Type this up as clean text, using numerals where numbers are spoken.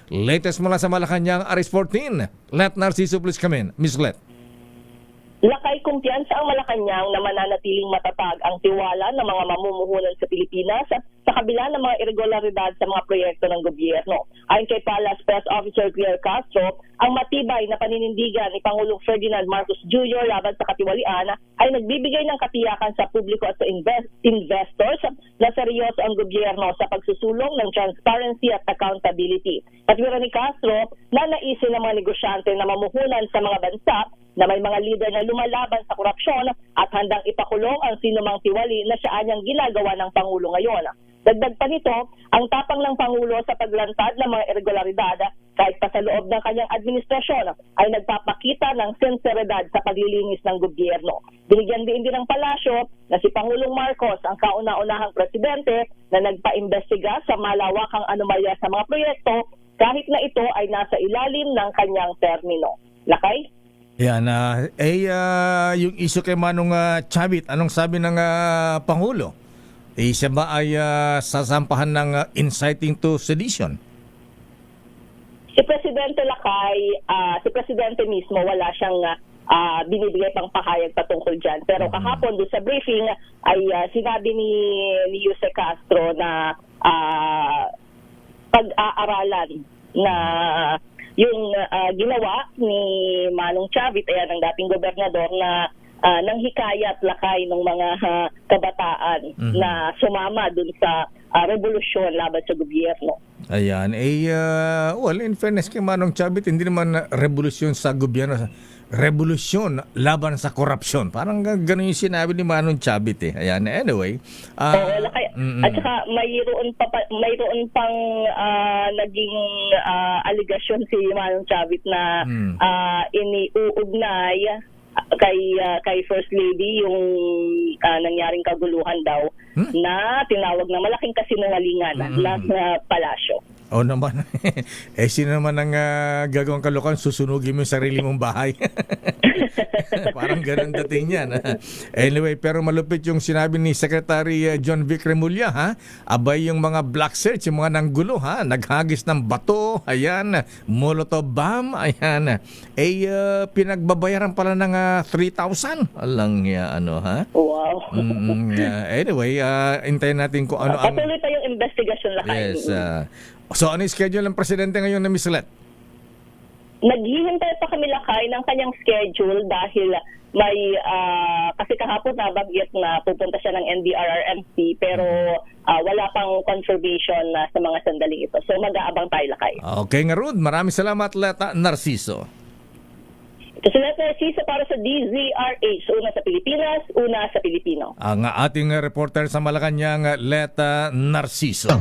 Latest mula sa Malacanang, Aris 14. Let Narciso please come in. Miss Let. Lakay kumpiyansa ang Malacanang na mananatiling matatag ang tiwala ng mga mamumuhunan sa Pilipinas sa kabila ng mga irregularidad sa mga proyekto ng gobyerno. Ayon kay Palace Press Officer Claire Castro, ang matibay na paninindigan ni Pangulong Ferdinand Marcos Jr. laban sa katiwalian ay nagbibigay ng katiyakan sa publiko at sa investors na seryoso ang gobyerno sa pagsusulong ng transparency at accountability. Patwira ni Castro na naisin ng mga negosyante na mamuhunan sa mga bansa na may mga lider na lumalaban sa korupsyon at handang ipakulong ang sinumang tiwali na siya anyang ginagawa ng Pangulo ngayon. Dagdag pa nito, ang tapang ng Pangulo sa paglantad ng mga irregularidad kahit pa sa loob ng kanyang administrasyon ay nagpapakita ng sinseridad sa paglilinis ng gobyerno. Binigyan din ng palasyo na si Pangulong Marcos ang kauna-unahang presidente na nagpa-imbestiga sa malawakang anomalya sa mga proyekto kahit na ito ay nasa ilalim ng kanyang termino. Lakay? Yan, yung issue kay Manong Chavit, anong sabi ng Pangulo? Siya ba ay sasampahan ng inciting to sedition? Si Presidente Lakay, si Presidente mismo wala siyang binibigay pang pahayag patungkol dyan. Pero kahapon doon sa briefing ay sinabi ni Jose Castro na pag-aaralan na yung ginawa ni Manong Chavit, ayan ang dating gobernador na nang hikayat Lakay ng mga kabataan na sumama dun sa revolusyon laban sa gobyerno. Ayan, well, in fairness kay Manong Chavit, hindi naman revolusyon sa gobyerno, revolusyon laban sa korupsyon. Parang ganun yung sinabi ni Manong Chavit eh. Ayan, anyway. Oo, Lakay. At saka mayroon pang naging aligasyon si Manong Chavit na iniuugnay kay First Lady yung nangyaring kaguluhan daw na tinawag na malaking kasinungalingan ng palasyo. O naman, sino naman ang gagawang kalokohan, susunugin mo yung sarili mong bahay. Parang ganun dating yan. Anyway, pero malupit yung sinabi ni Secretary John Vic Remulla, ha? Abay yung mga black search, yung mga nanggulo, ha? Naghagis ng bato, ayan, molotov bomb, ayan. Pinagbabayaran pala ng 3,000. Alang ya, ano, ha? Wow. Anyway, hintayin natin kung ano ang... Patuloy pa yung investigation Lakay. Yes, so ano yung schedule ng presidente ngayon na Miss Let? Naghihintay pa kami Lakay ng kanyang schedule dahil may kasi kahapon nabanggit na pupunta siya ng NDRRMC pero wala pang confirmation sa mga sandaling ito. So mag-aabang tayo Lakay. Okay nga Rod, maraming salamat Leta Narciso. Ito si Leta Narciso para sa DZRH. Una sa Pilipinas, una sa Pilipino. Ang ating reporter sa Malacanang, Leta Narciso.